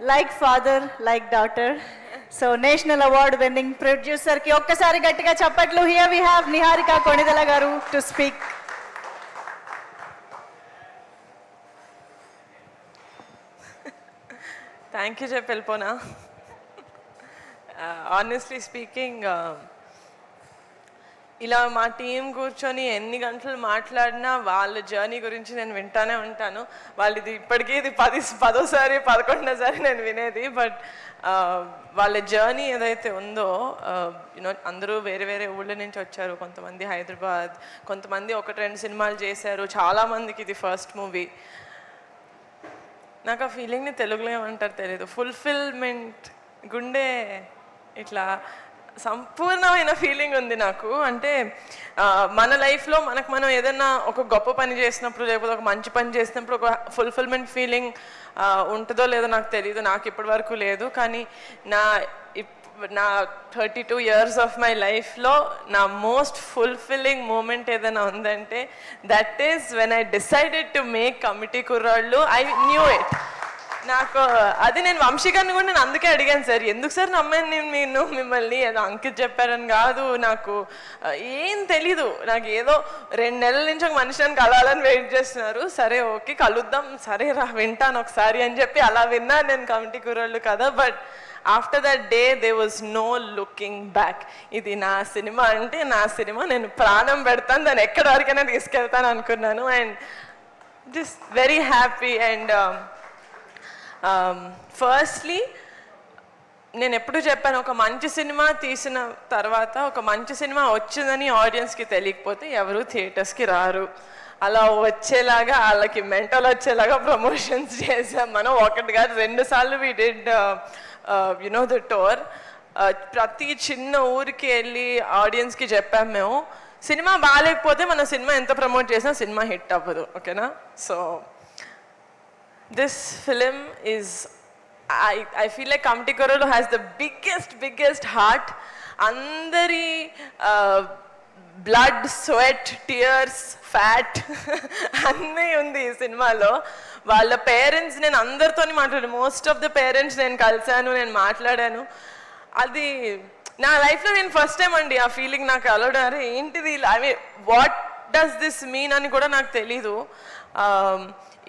like father, like daughter. So national award winning producer ki okkasari gattiga chappatlu. Here we have Niharika Konidala garu to speak. Thank you, Pelpona. Honestly speaking, ఇలా మా team కూర్చొని ఎన్ని గంటలు మాట్లాడినా వాళ్ళ journey గురించి నేను వింటానే ఉంటాను. వాళ్ళది ఇప్పటికీ ఇది 10వ సారి 11వ సారి నేను వినేది. బట్ వాళ్ళ జర్నీ ఏదైతే ఉందో యూనో అందరూ వేరే వేరే ఊళ్ళ నుంచి వచ్చారు. కొంతమంది హైదరాబాద్, కొంతమంది 1-2 సినిమాలు చేశారు. చాలామందికి ఇది ఫస్ట్ మూవీ. నాకు ఆ ఫీలింగ్ని తెలుగులో ఏమంటారు తెలియదు. ఫుల్ఫిల్మెంట్, గుండె ఇట్లా సంపూర్ణమైన ఫీలింగ్ ఉంది నాకు. అంటే మన లైఫ్లో మనం ఏదైనా ఒక గొప్ప పని చేసినప్పుడు, లేకపోతే ఒక మంచి పని చేసినప్పుడు ఒక ఫుల్ఫిల్మెంట్ ఫీలింగ్ ఉంటుందో లేదో నాకు తెలియదు. నాకు ఇప్పటి వరకు లేదు. కానీ నా 32 years ఆఫ్ మై లైఫ్లో నా మోస్ట్ ఫుల్ఫిల్లింగ్ మూమెంట్ ఏదైనా ఉందంటే that is when I decided to make committee కుర్రాళ్ళు. I knew it. నాకు అది నేను వంశీ గారిని కూడా నేను అందుకే అడిగాను, సార్ ఎందుకు సార్ నమ్మాను నేను మిమ్మల్ని, ఏదో అంకిత్ చెప్పారని కాదు, నాకు ఏం తెలీదు. నాకు ఏదో 2 నెలల నుంచి ఒక మనిషిని కలవాలని వెయిట్ చేస్తున్నారు. సరే ఓకే కలుద్దాం, సరే రా వింటాను ఒకసారి అని చెప్పి అలా విన్నాను నేను కమిటీ కుర్రాళ్ళు కదా. But after that day they was no looking back. ఇది నా సినిమా అంటే నా సినిమా, నేను ప్రాణం పెడతాను, దాన్ని ఎక్కడి వరకైనా తీసుకెళ్తాను అనుకున్నాను. And just very happy. And firstly నేను ఎప్పుడు చెప్పాను, ఒక మంచి సినిమా తీసిన తర్వాత, ఒక మంచి సినిమా వచ్చిందని ఆడియన్స్కి తెలియకపోతే ఎవరు థియేటర్స్కి రారు. అలా వచ్చేలాగా వాళ్ళకి మెంటల్ వచ్చేలాగా ప్రమోషన్స్ చేసాం మనం. 1 కాదు 2 సార్లు we did you know the tour. ప్రతి చిన్న ఊరికి వెళ్ళి ఆడియన్స్కి చెప్పాం మేము, సినిమా బాగాలేకపోతే మన సినిమా ఎంత ప్రమోట్ చేసినా సినిమా హిట్ అవ్వదు. ఓకేనా? So this film is, I feel like Kamti Korolu has the biggest heart. Andari blood, sweat, tears, fat అన్నీ ఉంది ఈ సినిమాలో. వాళ్ళ పేరెంట్స్, నేను అందరితోని మాట్లాడాను. మోస్ట్ ఆఫ్ ద పేరెంట్స్ నేను కలిసాను, నేను మాట్లాడాను. అది నా లైఫ్లో నేను ఫస్ట్ టైం అండి ఆ ఫీలింగ్ నాకు అలవడారు. ఏంటిది, I mean what does this mean అని కూడా నాకు తెలీదు.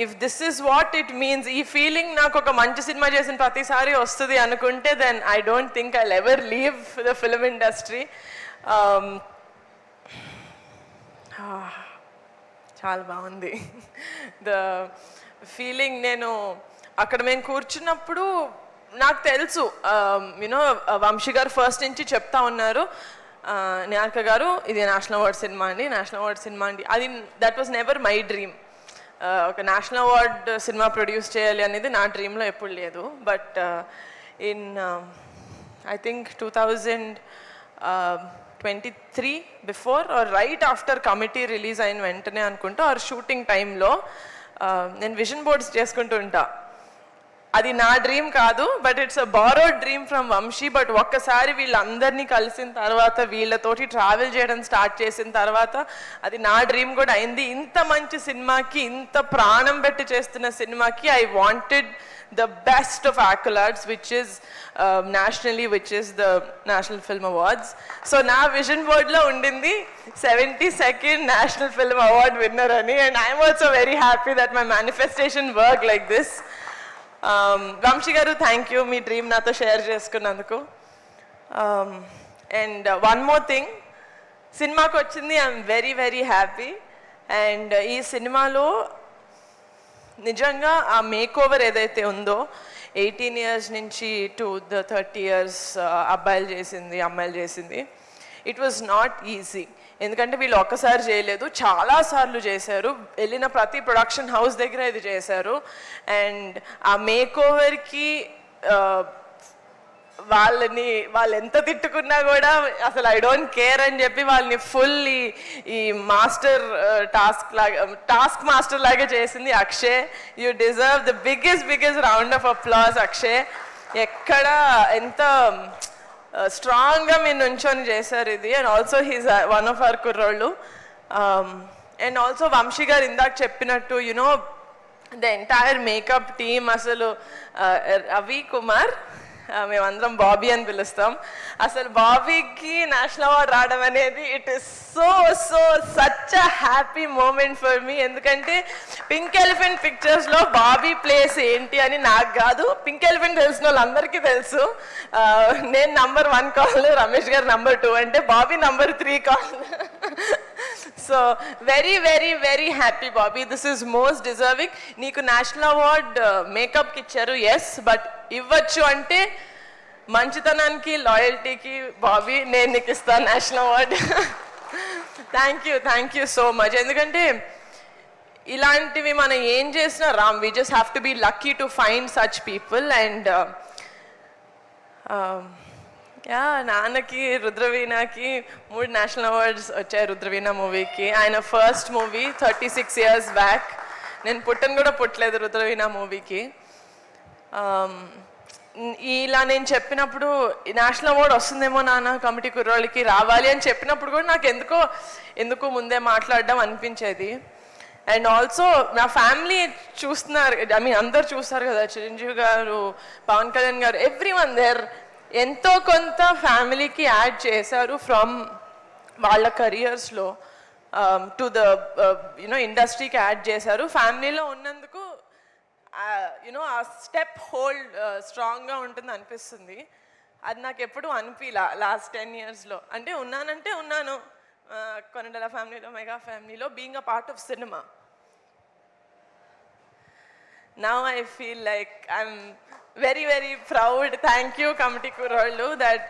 If this is what it means, ఈ ఫీలింగ్ నాకు ఒక మంచి సినిమా చేసిన ప్రతిసారి వస్తుంది అనుకుంటే, then I don't think I will ever leave the film industry. చాలా బాగుంది ద ఫీలింగ్. నేను అక్కడ మేము కూర్చున్నప్పుడు నాకు తెలుసు, యూనో వంశీ గారు ఫస్ట్ నుంచి చెప్తా ఉన్నారు, నిహారిక గారు ఇది నేషనల్ అవార్డ్ సినిమా అండి, నేషనల్ అవార్డ్ సినిమా అండి. అది that was never my dream. ఒక నేషనల్ అవార్డ్ సినిమా ప్రొడ్యూస్ చేయాలి అనేది నా డ్రీమ్లో ఎప్పుడు లేదు. But in I think 2023 before or right after committee release అయిన వెంటనే అనుకుంటా, ఆర్ షూటింగ్ టైంలో నేను విజన్ బోర్డ్స్ చేసుకుంటూ ఉంటా. అది నా డ్రీమ్ కాదు, but it's a borrowed dream from Vamsi. But ఒక్కసారి వీళ్ళందరినీ కలిసిన తర్వాత, వీళ్ళతోటి ట్రావెల్ చేయడం స్టార్ట్ చేసిన తర్వాత అది నా డ్రీమ్ కూడా అయింది. ఇంత మంచి సినిమాకి, ఇంత ప్రాణం పెట్టి చేస్తున్న సినిమాకి I wanted the best of accolades, which is nationally, which is the National Film Awards. So na vision board lo undindi 72nd National Film Award winner ani, and I am also very happy that my manifestation worked like this. Vamshi garu, thank you me dream నాతో share చేసుకున్నందుకు. And one more thing, సినిమాకి వచ్చింది I'm very happy. And ఈ సినిమాలో నిజంగా ఆ make over ఏదైతే ఉందో 18 years నుంచి టు ద 30 years అబ్బాయిలు చేసింది, అమ్మాయిలు చేసింది, ఇట్ వాజ్ నాట్ ఈజీ. ఎందుకంటే వీళ్ళు ఒక్కసారి చేయలేదు, చాలాసార్లు చేశారు. వెళ్ళిన ప్రతి ప్రొడక్షన్ హౌస్ దగ్గర ఇది చేశారు. అండ్ ఆ మేక్ ఓవర్కి వాళ్ళు ఎంత తిట్టుకున్నా కూడా అసలు ఐ డోంట్ కేర్ అని చెప్పి వాళ్ళని ఫుల్ ఈ మాస్టర్ టాస్క్ మాస్టర్ లాగా చేసింది Akshay. You deserve the biggest round of applause Akshay. ఎక్కడ ఎంత స్ట్రాంగ్గా మీరు నుంచొని చేశారు ఇది. And also he's one of our కుర్రోళ్ళు. అండ్ ఆల్సో వంశీ గారు ఇందాక చెప్పినట్టు, you know the entire makeup team అసలు రవి కుమార్ మేమందరం బాబీ అని పిలుస్తాం. అసలు బాబీకి నేషనల్ అవార్డ్ రావడం అనేది it is so so such a happy moment for me. ఎందుకంటే పింక్ ఎలిఫెంట్ పిక్చర్స్లో బాబీ ప్లేస్ ఏంటి అని నాకు కాదు, పింక్ ఎలిఫెంట్ తెలిసిన వాళ్ళందరికీ తెలుసు. నేను నంబర్ 1 కాల్, రమేష్ గారు నంబర్ 2 అంటే Bobby number 3 call. So very very very happy Bobby, this is most deserving. నీకు నేషనల్ అవార్డ్ మేకప్కి ఇచ్చారు, ఎస్, బట్ ఇవ్వచ్చు అంటే మంచితనానికి లాయల్టీకి బాబీ నేను నీకు ఇస్తాను national award. Thank you so much. ఎందుకంటే ఇలాంటివి మనం ఏం చేసినా Ram, we just have to be lucky to find such people. And yeah, నాన్నకి రుద్రవీణకి 3 నేషనల్ అవార్డ్స్ వచ్చాయి రుద్రవీణ మూవీకి. ఆయన ఫస్ట్ మూవీ 36 years బ్యాక్. నేను పుట్టను కూడా పుట్టలేదు రుద్రవీణ మూవీకి. ఇలా నేను చెప్పినప్పుడు నేషనల్ అవార్డ్ వస్తుందేమో నాన్న కమిటీ కుర్రోళ్ళకి రావాలి అని చెప్పినప్పుడు కూడా నాకు ఎందుకు ముందే మాట్లాడడం అనిపించేది. అండ్ ఆల్సో నా ఫ్యామిలీ చూస్తున్నారు, ఐ మీన్ అందరు చూస్తారు కదా, చిరంజీవి గారు, పవన్ కళ్యాణ్ గారు, ఎవ్రీవన్ దేర్ ఎంతో కొంత ఫ్యామిలీకి యాడ్ చేశారు ఫ్రమ్ వాళ్ళ కెరియర్స్లో టు ద ఇండస్ట్రీకి యాడ్ చేశారు. ఫ్యామిలీలో ఉన్నందుకు ఆ స్టెప్ హోల్డ్ స్ట్రాంగ్గా ఉంటుంది అనిపిస్తుంది. అది నాకు ఎప్పుడు అనిపించలా లాస్ట్ 10 yearsలో. అంటే ఉన్నానంటే ఉన్నాను కొనిదెల ఫ్యామిలీలో, మెగా ఫ్యామిలీలో, being a part of cinema. Now I feel like I'm very very proud. Thank you Committee Kurollu, that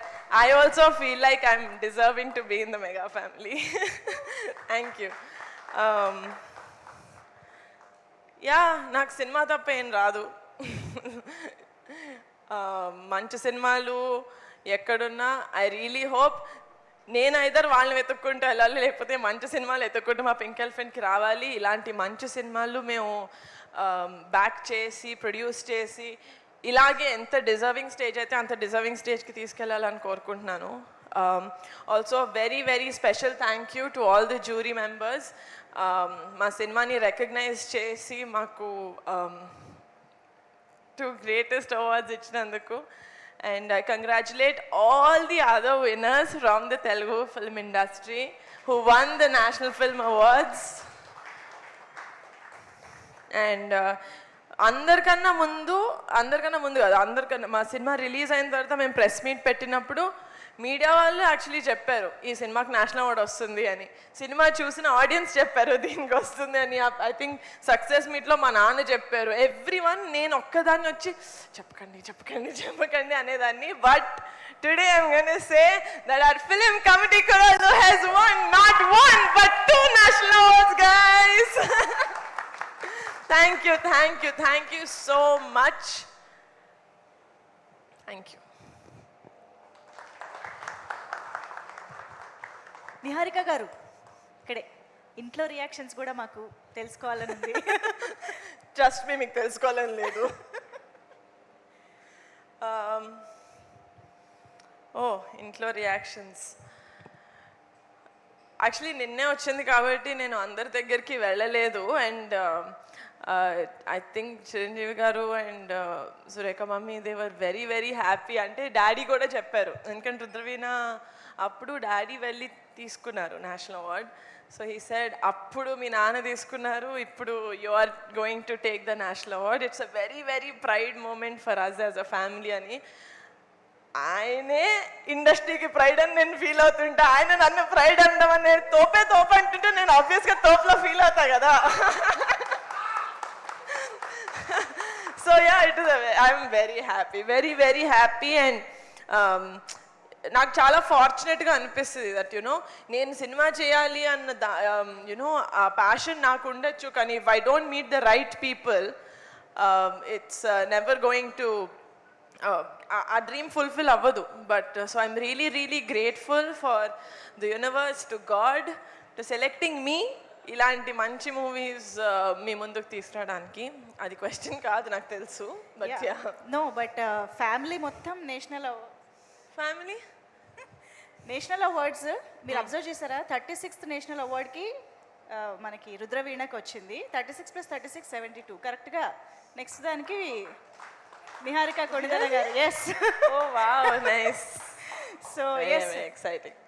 I also feel like I'm deserving to be in the Mega family. Thank you. Yeah, నాకు cinema తప్ప ఏం రాదు. మంచి సినిమాలు ఎక్కడున్నా I really hope నేను either వాళ్ళని వెతుక్కుంటూ వెళ్ళాలి, లేకపోతే మంచి సినిమాలు వెతుక్కుంటూ మా పింక్ ఎలిఫెంట్కి రావాలి. ఇలాంటి మంచి సినిమాలు మేము బ్యాక్ చేసి ప్రొడ్యూస్ చేసి ఇలాగే ఎంత డిజర్వింగ్ స్టేజ్ అయితే అంత డిజర్వింగ్ స్టేజ్కి తీసుకెళ్ళాలని కోరుకుంటున్నాను. Also very very special thank you to all the jury members. మా సినిమాని రికగ్నైజ్ చేసి మాకు 2 greatest awards ఇచ్చినందుకు. And I congratulate all the other winners from the Telugu film industry who won the National Film Awards. And అందరికన్నా ముందు కాదు, అందరికన్నా మా సినిమా రిలీజ్ అయిన తర్వాత మేము ప్రెస్ మీట్ పెట్టినప్పుడు మీడియా వాళ్ళు యాక్చువల్లీ చెప్పారు ఈ సినిమాకి నేషనల్ అవార్డ్ వస్తుంది అని. సినిమా చూసిన ఆడియన్స్ చెప్పారు దీనికి వస్తుంది అని. ఐ థింక్ సక్సెస్ మీట్లో మా నాన్న చెప్పారు. ఎవ్రీవన్, నేను ఒక్కదాన్ని వచ్చి చెప్పకండి అనేదాన్ని. But today I'm gonna say that hour film committee Kurollu has won not 1 but 2 national awards, guys. Thank you so much. Thank you. Niharika గారు, ఇక్కడే ఇంట్లో రియాక్షన్స్ కూడా మాకు తెలుసుకోవాలని ఉంది. ట్రస్ట్ మీ, మీకు తెలుసుకోవాలని లేదు. ఇంట్లో రియాక్షన్స్ యాక్చువల్లీ నిన్నే వచ్చింది కాబట్టి నేను అందరి దగ్గరికి వెళ్ళలేదు. And I think Chiranjeevi garu and Surekha mummy they were very very happy. అంటే డాడీ కూడా చెప్పారు, ఎందుకంటే రుద్రవీణ అప్పుడు డాడీ వెళ్ళి తీసుకున్నారు national award. So he said అప్పుడు మీ నాన్న తీసుకున్నారు, ఇప్పుడు you are going to take the national award. It's a very very pride moment for us as a family అని. ఆయనే ఇండస్ట్రీకి ప్రైడ్ అని నేను ఫీల్ అవుతుంటా, ఆయన నన్ను ప్రైడ్ అంటామని నేను తోపే అంటుంటే నేను ఆబ్వియస్గా తోపులో ఫీల్ అవుతా కదా. So yeah, it is I'm very very happy. And నాకు చాలా ఫార్చునేట్గా అనిపిస్తుంది దట్ నేను సినిమా చేయాలి అన్న ఆ ప్యాషన్ నాకు ఉండొచ్చు, కానీ if I don't meet the right people it's never going to ఆ డ్రీమ్ ఫుల్ఫిల్ అవ్వదు. But so I'm really really grateful for the universe, to God, to selecting me ఇలాంటి మంచి మూవీస్ మీ ముందుకు తీసుకురావడానికి. అది క్వశ్చన్ కాదు నాకు తెలుసు, బట్ నో, బట్ ఫ్యామిలీ మొత్తం నేషనల్ అవార్డ్స్ మీరు అబ్జర్వ్ చేశారా? 36th నేషనల్ అవార్డ్కి మనకి రుద్రవీణకు వచ్చింది. 36 + 36 72 కరెక్ట్గా. నెక్స్ట్ దానికి నిహారిక కొణిదెల గారు. Yes. Oh wow, nice. So yes exciting.